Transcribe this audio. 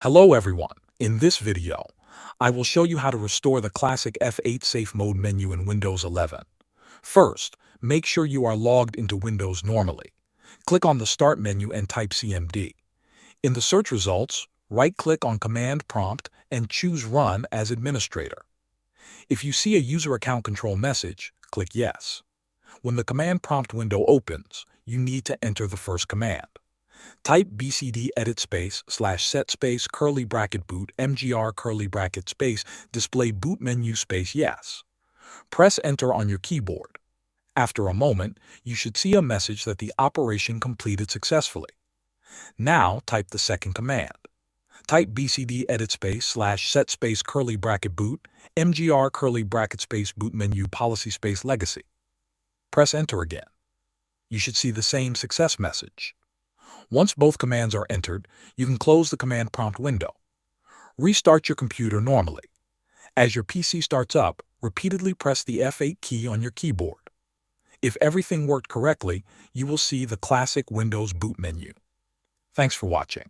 Hello everyone. In this video, I will show you how to restore the classic F8 Safe Mode menu in Windows 11. First, make sure you are logged into Windows normally. Click on the Start menu and type CMD. In the search results, right-click on Command Prompt and choose Run as Administrator. If you see a User Account Control message, click Yes. When the Command Prompt window opens, you need to enter the first command. Type bcd edit space /set space curly bracket boot mgr curly bracket space display boot menu space yes. Press enter on your keyboard. After a moment, you should see a message that the operation completed successfully. Now type the second command. Type bcd edit space /set space curly bracket boot mgr curly bracket space boot menu policy space legacy. Press enter again. You should see the same success message. Once both commands are entered, you can close the command prompt window. Restart your computer normally. As your PC starts up, repeatedly press the F8 key on your keyboard. If everything worked correctly, you will see the classic Windows boot menu. Thanks for watching.